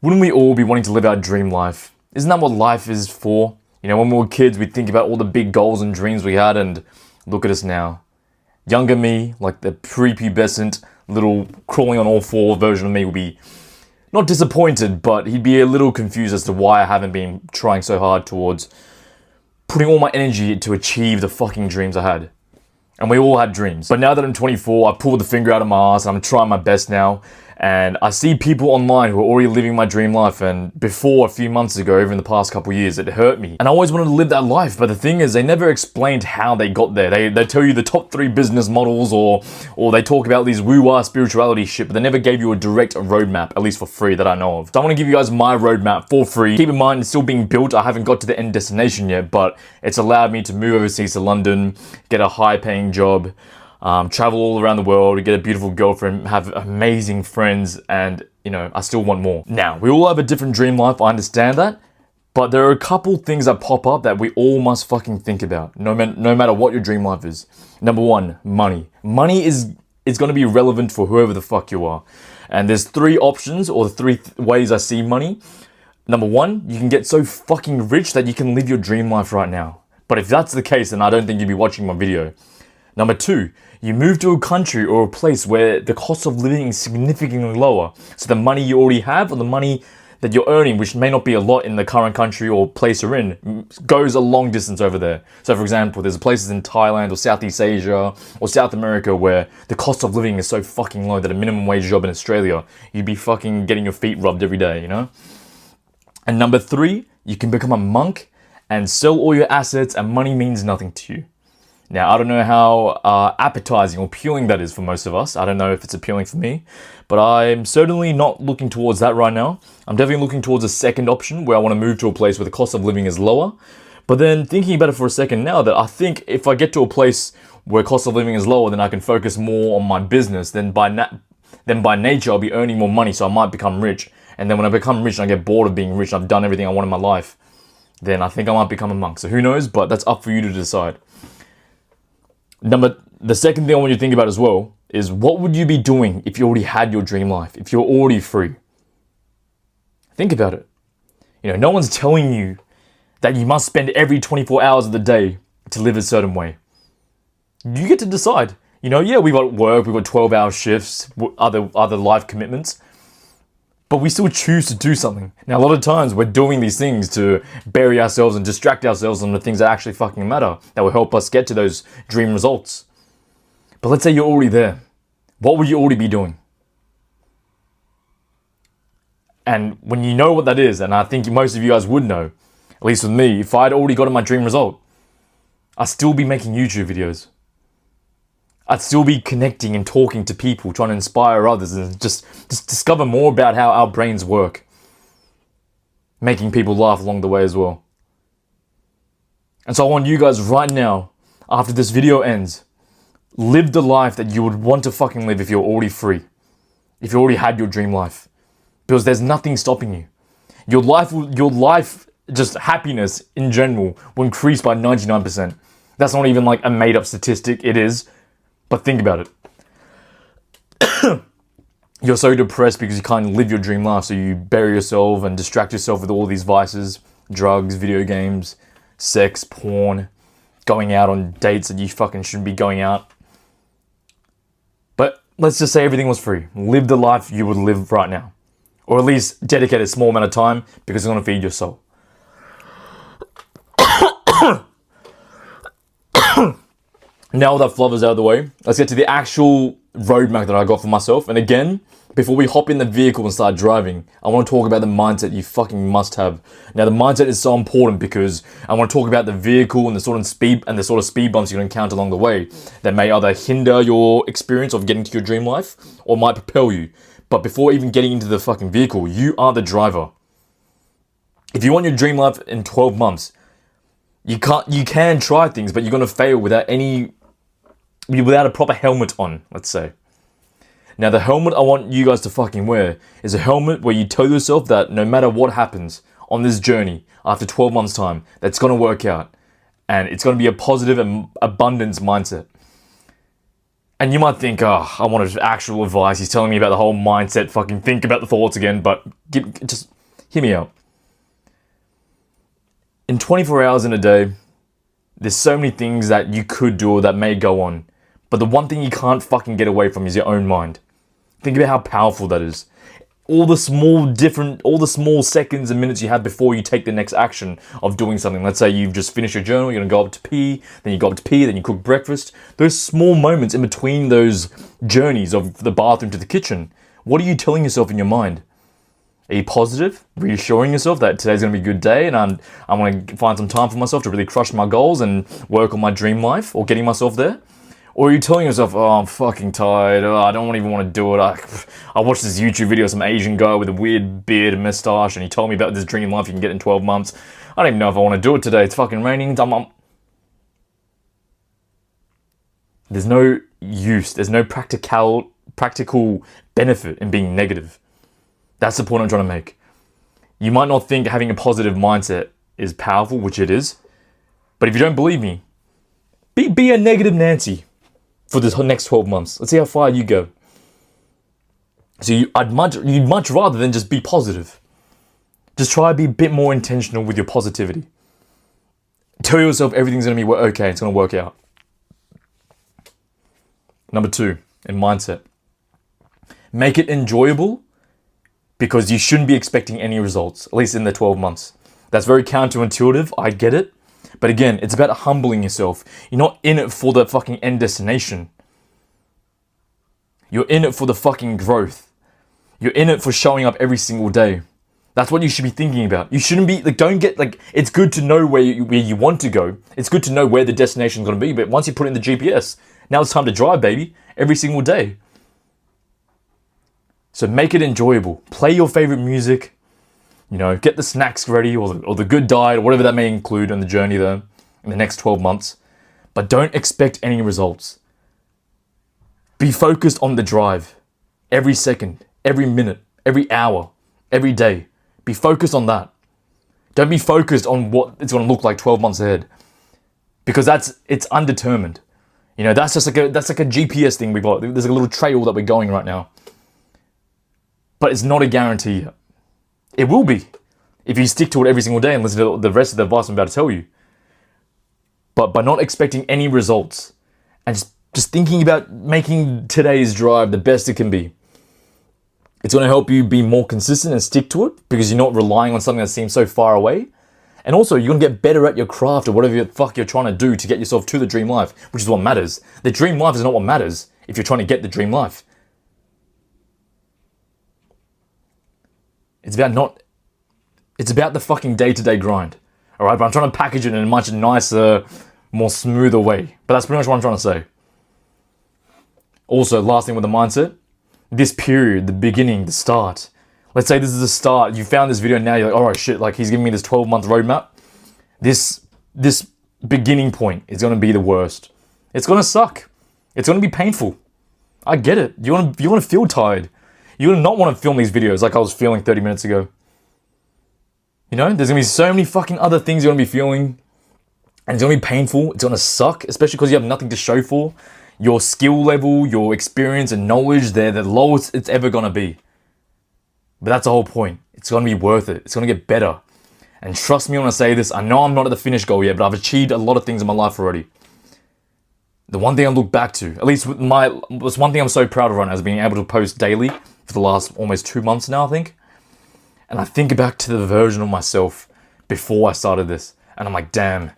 Wouldn't we all be wanting to live our dream life? Isn't that what life is for? You know, when we were kids, we'd think about all the big goals and dreams we had, and look at us now. Younger me, like the prepubescent, little crawling on all four version of me, would be not disappointed, but he'd be a little confused as to why I haven't been trying so hard towards putting all my energy to achieve the fucking dreams I had. And we all had dreams. But now that I'm 24, I pulled the finger out of my ass and I'm trying my best now. And I see people online who are already living my dream life. And before, a few months ago, even in the past couple years, it hurt me. And I always wanted to live that life. But the thing is, they never explained how they got there. They tell you the top 3 business models, or they talk about these woo-wah spirituality shit, but they never gave you a direct roadmap, at least for free, that I know of. So I want to give you guys my roadmap for free. Keep in mind, it's still being built. I haven't got to the end destination yet, but it's allowed me to move overseas to London, get a high-paying job, travel all around the world, get a beautiful girlfriend, have amazing friends, and, you know, I still want more. Now, we all have a different dream life, I understand that, but there are a couple things that pop up that we all must fucking think about, no matter what your dream life is. Number 1, money. Money is going to be relevant for whoever the fuck you are. And there's 3 options, or the 3 ways I see money. Number 1, you can get so fucking rich that you can live your dream life right now. But if that's the case, then I don't think you'd be watching my video. Number 2, you move to a country or a place where the cost of living is significantly lower. So the money you already have, or the money that you're earning, which may not be a lot in the current country or place you're in, goes a long distance over there. So for example, there's places in Thailand or Southeast Asia or South America where the cost of living is so fucking low that a minimum wage job in Australia, you'd be fucking getting your feet rubbed every day, you know? And number 3, you can become a monk and sell all your assets and money means nothing to you. Now, I don't know how appetizing or appealing that is for most of us. I don't know if it's appealing for me, but I'm certainly not looking towards that right now. I'm definitely looking towards a second option where I want to move to a place where the cost of living is lower. But then thinking about it for a second now, that I think if I get to a place where cost of living is lower, then I can focus more on my business. Then by nature, I'll be earning more money, so I might become rich. And then when I become rich and I get bored of being rich and I've done everything I want in my life, then I think I might become a monk. So who knows, but that's up for you to decide. The second thing I want you to think about as well is, what would you be doing if you already had your dream life, if you're already free? Think about it. You know, no one's telling you that you must spend every 24 hours of the day to live a certain way. You get to decide. You know, yeah, we've got work, we've got 12-hour shifts, other life commitments, but we still choose to do something. Now, a lot of times we're doing these things to bury ourselves and distract ourselves on the things that actually fucking matter, that will help us get to those dream results. But let's say you're already there. What would you already be doing? And when you know what that is, and I think most of you guys would know, at least with me, if I'd already gotten my dream result, I'd still be making YouTube videos. I'd still be connecting and talking to people, trying to inspire others and just discover more about how our brains work. Making people laugh along the way as well. And so I want you guys right now, after this video ends, live the life that you would want to fucking live if you're already free. If you already had your dream life. Because there's nothing stopping you. Your life, just happiness in general, will increase by 99%. That's not even like a made up statistic, it is. But think about it. You're so depressed because you can't live your dream life, so you bury yourself and distract yourself with all these vices, drugs, video games, sex, porn, going out on dates that you fucking shouldn't be going out. But let's just say everything was free. Live the life you would live right now. Or at least dedicate a small amount of time, because it's going to feed your soul. Now that fluff is out of the way, let's get to the actual roadmap that I got for myself. And again, before we hop in the vehicle and start driving, I want to talk about the mindset you fucking must have. Now, the mindset is so important because I want to talk about the vehicle and the sort of speed bumps you're going to encounter along the way that may either hinder your experience of getting to your dream life or might propel you. But before even getting into the fucking vehicle, you are the driver. If you want your dream life in 12 months, you can try things, but you're going to fail without a proper helmet on, let's say. Now, the helmet I want you guys to fucking wear is a helmet where you tell yourself that no matter what happens on this journey after 12 months' time, that's going to work out. And it's going to be a positive and abundance mindset. And you might think, oh, I wanted actual advice. He's telling me about the whole mindset, fucking think about the thoughts again, but just hear me out. In 24 hours in a day, there's so many things that you could do or that may go on. But the one thing you can't fucking get away from is your own mind. Think about how powerful that is. All the small seconds and minutes you have before you take the next action of doing something. Let's say you've just finished your journal, you're gonna go up to pee, then you go up to pee, then you cook breakfast. Those small moments in between those journeys of the bathroom to the kitchen, what are you telling yourself in your mind? Are you positive, reassuring yourself that today's gonna be a good day and I'm gonna find some time for myself to really crush my goals and work on my dream life or getting myself there? Or are you telling yourself, oh, I'm fucking tired, oh, I don't even want to do it, I watched this YouTube video of some Asian guy with a weird beard and moustache and he told me about this dream life you can get in 12 months. I don't even know if I want to do it today, it's fucking raining. There's no use, there's no practical benefit in being negative. That's the point I'm trying to make. You might not think having a positive mindset is powerful, which it is, but if you don't believe me, be a negative Nancy for this next 12 months. Let's see how far you go. So you'd much rather than just be positive. Just try to be a bit more intentional with your positivity. Tell yourself everything's going to be okay, it's going to work out. Number 2, in mindset. Make it enjoyable because you shouldn't be expecting any results, at least in the 12 months. That's very counterintuitive, I get it. But again, it's about humbling yourself. You're not in it for the fucking end destination. You're in it for the fucking growth. You're in it for showing up every single day. That's what you should be thinking about. You shouldn't be, it's good to know where you want to go. It's good to know where the destination's going to be. But once you put in the GPS, now it's time to drive, baby. Every single day. So make it enjoyable. Play your favorite music. Get the snacks ready or the good diet or whatever that may include on the journey there in the next 12 months. But don't expect any results. Be focused on the drive. Every second, every minute, every hour, every day. Be focused on that. Don't be focused on what it's going to look like 12 months ahead. Because it's undetermined. That's like a GPS thing we've got. There's a little trail that we're going right now. But it's not a guarantee yet. It will be, if you stick to it every single day and listen to the rest of the advice I'm about to tell you. But by not expecting any results and just thinking about making today's drive the best it can be, it's going to help you be more consistent and stick to it because you're not relying on something that seems so far away. And also, you're going to get better at your craft or whatever the fuck you're trying to do to get yourself to the dream life, which is what matters. The dream life is not what matters if you're trying to get the dream life. It's about the fucking day-to-day grind. Alright, but I'm trying to package it in a much nicer, more smoother way. But that's pretty much what I'm trying to say. Also, last thing with the mindset, this period, the beginning, the start. Let's say this is the start. You found this video now, you're like, alright, shit, he's giving me this 12-month roadmap. This beginning point is going to be the worst. It's going to suck. It's going to be painful. I get it. You want to feel tired. You're going to not want to film these videos like I was feeling 30 minutes ago. There's going to be so many fucking other things you're going to be feeling. And it's going to be painful. It's going to suck, especially because you have nothing to show for. Your skill level, your experience and knowledge, they're the lowest it's ever going to be. But that's the whole point. It's going to be worth it. It's going to get better. And trust me when I say this, I know I'm not at the finish goal yet, but I've achieved a lot of things in my life already. The one thing I look back to, at least was one thing I'm so proud of right now, is being able to post daily for the last almost 2 months now, I think. And I think back to the version of myself before I started this. And I'm like, damn,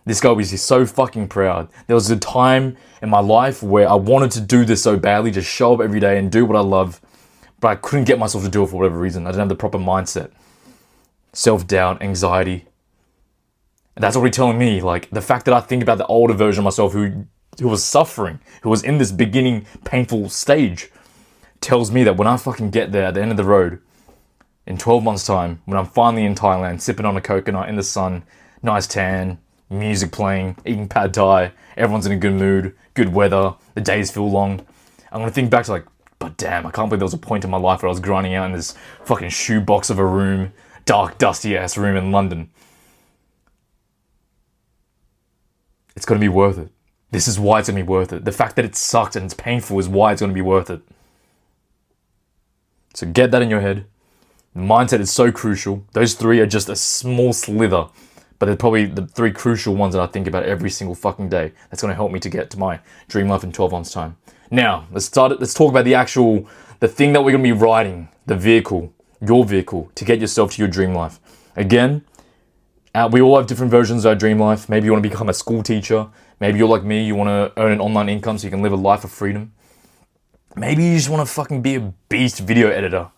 this guy was just so fucking proud. There was a time in my life where I wanted to do this so badly, just show up every day and do what I love. But I couldn't get myself to do it for whatever reason. I didn't have the proper mindset. Self-doubt, anxiety. And that's already telling me, the fact that I think about the older version of myself who was suffering, who was in this beginning painful stage, tells me that when I fucking get there at the end of the road, in 12 months time, when I'm finally in Thailand, sipping on a coconut in the sun, nice tan, music playing, eating pad thai, everyone's in a good mood, good weather, the days feel long, I'm going to think back to but damn, I can't believe there was a point in my life where I was grinding out in this fucking shoebox of a room, dark, dusty ass room in London. It's going to be worth it. This is why it's going to be worth it. The fact that it sucked and it's painful is why it's going to be worth it. So get that in your head. Mindset is so crucial. Those 3 are just a small slither, but they're probably the 3 crucial ones that I think about every single fucking day. That's going to help me to get to my dream life in 12 months' time. Now, let's talk about the thing that we're going to be riding, the vehicle, your vehicle, to get yourself to your dream life. Again, we all have different versions of our dream life. Maybe you want to become a school teacher. Maybe you're like me, you want to earn an online income so you can live a life of freedom. Maybe you just want to fucking be a beast video editor.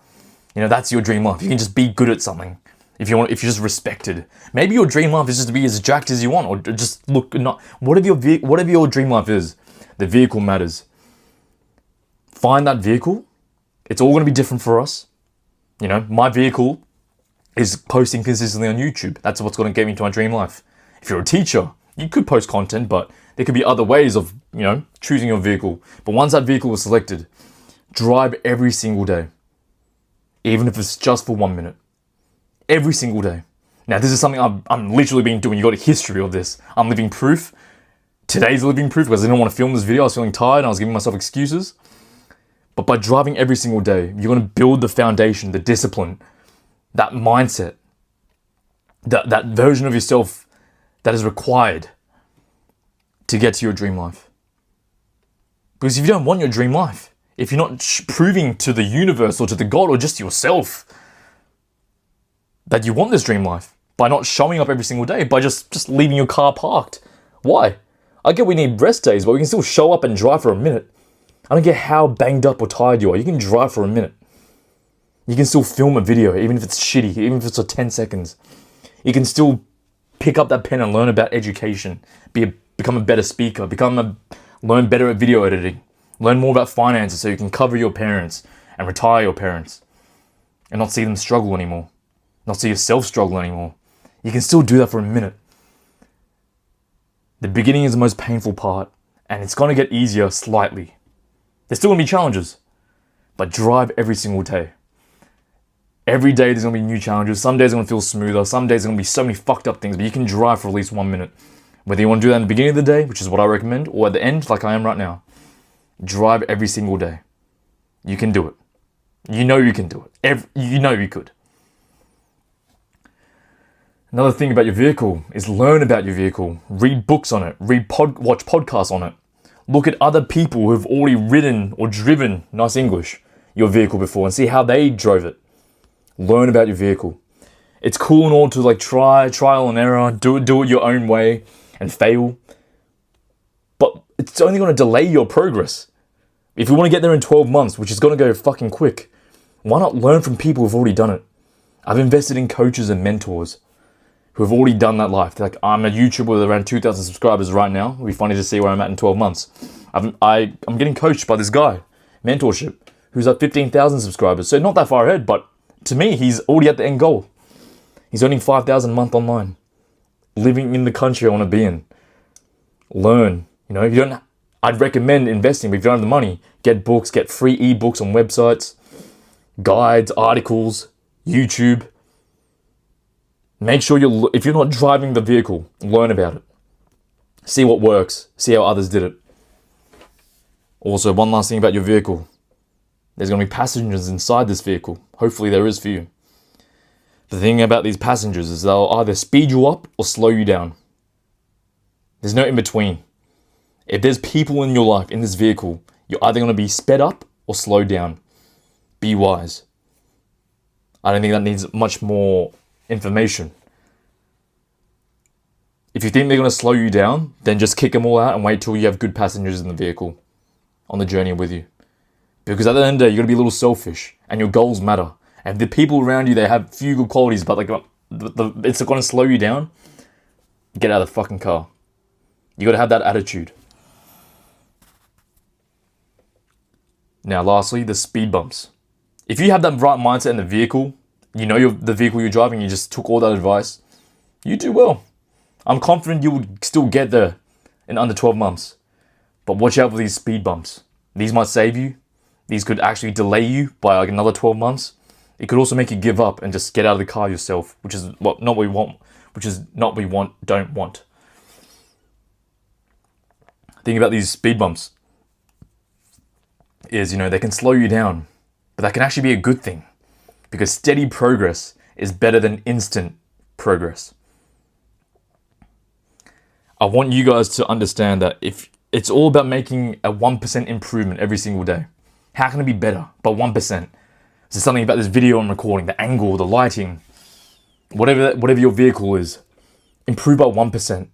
You know, that's your dream life. You can just be good at something. If you're just respected. Maybe your dream life is just to be as jacked as you want, or just look not. Whatever your dream life is, the vehicle matters. Find that vehicle. It's all going to be different for us. You know, my vehicle is posting consistently on YouTube. That's what's going to get me to my dream life. If you're a teacher, you could post content, but there could be other ways of, you know, choosing your vehicle. But once that vehicle is selected, drive every single day. Even if it's just for 1 minute. Every single day. Now, this is something I'm literally been doing. You got a history of this. I'm living proof. Today's living proof because I didn't want to film this video. I was feeling tired and I was giving myself excuses. But by driving every single day, you're going to build the foundation, the discipline, that mindset, that version of yourself that is required to get to your dream life. Because if you don't want your dream life, if you're not proving to the universe or to the God or just yourself that you want this dream life by not showing up every single day, by just leaving your car parked. Why? I get we need rest days, but we can still show up and drive for a minute. I don't care how banged up or tired you are. You can drive for a minute. You can still film a video, even if it's shitty, even if it's for 10 seconds. You can still pick up that pen and learn about education, become a better speaker, learn better at video editing, learn more about finances so you can cover your parents and retire your parents and not see them struggle anymore, not see yourself struggle anymore. You can still do that for a minute. The beginning is the most painful part, and it's going to get easier slightly. There's still going to be challenges, but drive every single day. Every day there's going to be new challenges. Some days are going to feel smoother. Some days are going to be so many fucked up things, but you can drive for at least 1 minute. Whether you want to do that in the beginning of the day, which is what I recommend, or at the end, like I am right now. Drive every single day. You can do it. You know you can do it. You know you could. Another thing about your vehicle is learn about your vehicle. Read books on it. Watch podcasts on it. Look at other people who have already ridden or driven, nice English, your vehicle before and see how they drove it. Learn about your vehicle. It's cool and all to like trial and error, do it your own way and fail. But it's only going to delay your progress. If you want to get there in 12 months, which is going to go fucking quick, why not learn from people who've already done it? I've invested in coaches and mentors who have already done that life. Like, I'm a YouTuber with around 2,000 subscribers right now. It'll be funny to see where I'm at in 12 months. I'm getting coached by this guy, mentorship, who's at 15,000 subscribers. So not that far ahead, but to me, he's already at the end goal. He's earning 5,000 a month online, living in the country I want to be in. Learn. You know, if you don't, I'd recommend investing, but if you don't have the money, get books, get free ebooks on websites, guides, articles, YouTube. Make sure if you're not driving the vehicle, learn about it. See what works. See how others did it. Also, one last thing about your vehicle. There's going to be passengers inside this vehicle. Hopefully there is for you. The thing about these passengers is they'll either speed you up or slow you down. There's no in between. If there's people in your life, in this vehicle, you're either going to be sped up or slowed down. Be wise. I don't think that needs much more information. If you think they're going to slow you down, then just kick them all out and wait till you have good passengers in the vehicle on the journey with you. Because at the end of the day, you're going to be a little selfish and your goals matter. And the people around you, they have few good qualities, but like it's going to slow you down, get out of the fucking car. You got to have that attitude. Now, lastly, the speed bumps. If you have that right mindset in the vehicle, you know the vehicle you're driving, you just took all that advice, you do well. I'm confident you will still get there in under 12 months. But watch out for these speed bumps. These might save you. These could actually delay you by like another 12 months. It could also make you give up and just get out of the car yourself, which is not what we want, don't want. thing about these speed bumps is, they can slow you down, but that can actually be a good thing because steady progress is better than instant progress. I want you guys to understand that if it's all about making a 1% improvement every single day, how can it be better by 1%? So something about this video I'm recording, the angle, the lighting, whatever your vehicle is, improve by 1%.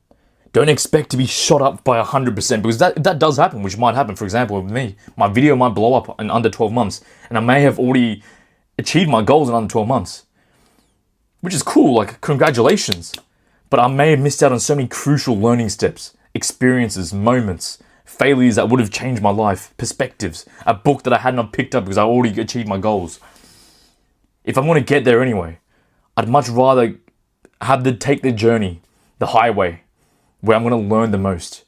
Don't expect to be shot up by 100% because that does happen, which might happen. For example, with me, my video might blow up in under 12 months and I may have already achieved my goals in under 12 months, which is cool, like congratulations. But I may have missed out on so many crucial learning steps, experiences, moments, failures that would have changed my life, perspectives, a book that I had not picked up because I already achieved my goals. If I'm going to get there anyway, I'd much rather take the journey, the highway, where I'm going to learn the most,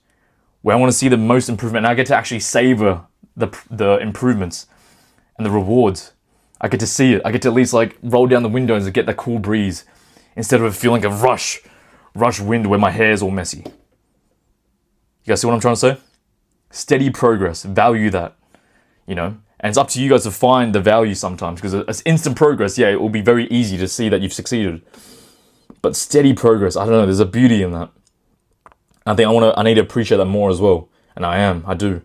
where I want to see the most improvement, and I get to actually savor the improvements and the rewards. I get to see it. I get to at least like roll down the windows and get that cool breeze instead of feeling a rush wind where my hair's all messy. You guys see what I'm trying to say? Steady progress, value that, and it's up to you guys to find the value sometimes because it's instant progress. Yeah, it will be very easy to see that you've succeeded, but steady progress, I don't know, there's a beauty in that. I think I need to appreciate that more as well. And I do.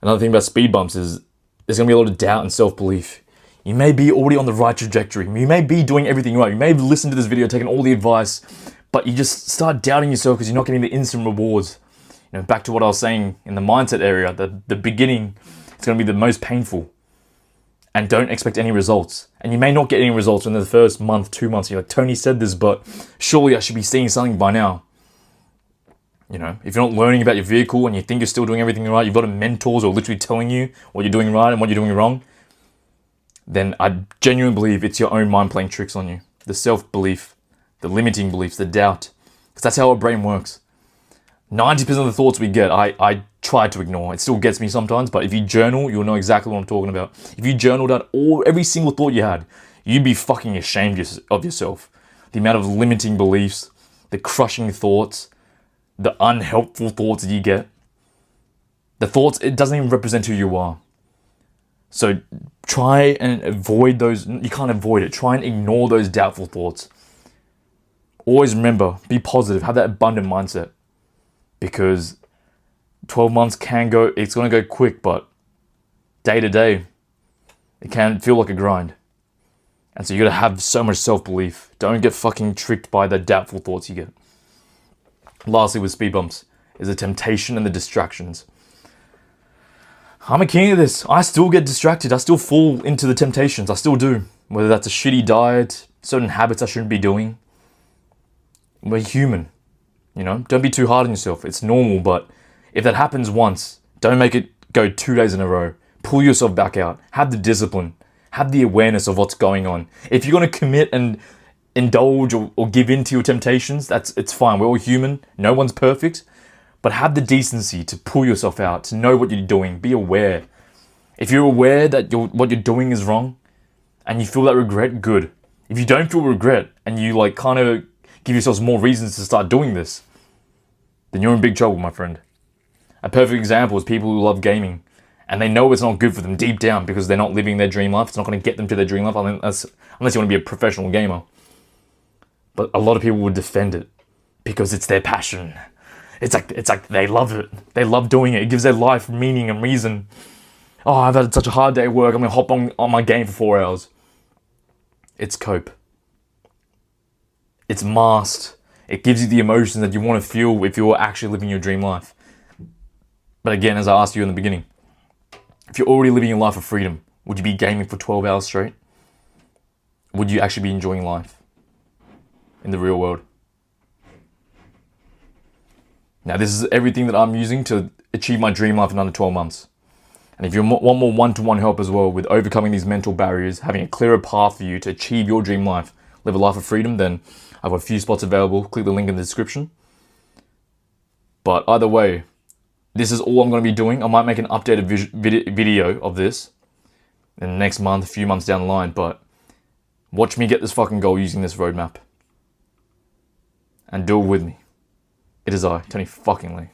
Another thing about speed bumps is there's going to be a lot of doubt and self-belief. You may be already on the right trajectory. You may be doing everything right. You may have listened to this video, taken all the advice, but you just start doubting yourself because you're not getting the instant rewards. Back to what I was saying in the mindset area, the beginning is going to be the most painful. And don't expect any results. And you may not get any results in the first month, 2 months. You're like, Tony said this, but surely I should be seeing something by now. If you're not learning about your vehicle and you think you're still doing everything right, you've got mentors who are literally telling you what you're doing right and what you're doing wrong, then I genuinely believe it's your own mind playing tricks on you. The self-belief, the limiting beliefs, the doubt. Because that's how our brain works. 90% of the thoughts we get, I try to ignore. It still gets me sometimes, but if you journal, you'll know exactly what I'm talking about. If you journaled out every single thought you had, you'd be fucking ashamed of yourself. The amount of limiting beliefs, the crushing thoughts, the unhelpful thoughts that you get. The thoughts, it doesn't even represent who you are. So try and avoid those. You can't avoid it. Try and ignore those doubtful thoughts. Always remember, be positive, have that abundant mindset. Because 12 months it's going to go quick, but day to day, it can feel like a grind. And so you got to have so much self-belief. Don't get fucking tricked by the doubtful thoughts you get. Lastly, with speed bumps, is the temptation and the distractions. I'm a king of this. I still get distracted. I still fall into the temptations. I still do. Whether that's a shitty diet, certain habits I shouldn't be doing. We're human. Don't be too hard on yourself. It's normal, but if that happens once, don't make it go 2 days in a row. Pull yourself back out. Have the discipline. Have the awareness of what's going on. If you're going to commit and indulge or give in to your temptations, it's fine. We're all human. No one's perfect. But have the decency to pull yourself out, to know what you're doing. Be aware. If you're aware that what you're doing is wrong and you feel that regret, good. If you don't feel regret and you kind of give yourselves more reasons to start doing this, then you're in big trouble, my friend. A perfect example is people who love gaming and they know it's not good for them deep down because they're not living their dream life. It's not going to get them to their dream life unless you want to be a professional gamer. But a lot of people would defend it because it's their passion. It's like they love it. They love doing it. It gives their life meaning and reason. Oh, I've had such a hard day at work. I'm going to hop on my game for 4 hours. It's cope. It's masked. It gives you the emotions that you want to feel if you're actually living your dream life. But again, as I asked you in the beginning, if you're already living your life of freedom, would you be gaming for 12 hours straight? Would you actually be enjoying life in the real world? Now, this is everything that I'm using to achieve my dream life in under 12 months. And if you want more one-to-one help as well with overcoming these mental barriers, having a clearer path for you to achieve your dream life, live a life of freedom, then I've got a few spots available. Click the link in the description. But either way, this is all I'm going to be doing. I might make an updated video of this in the next month, a few months down the line, but watch me get this fucking goal using this roadmap. And do it with me. It is I, Tony fucking Lee.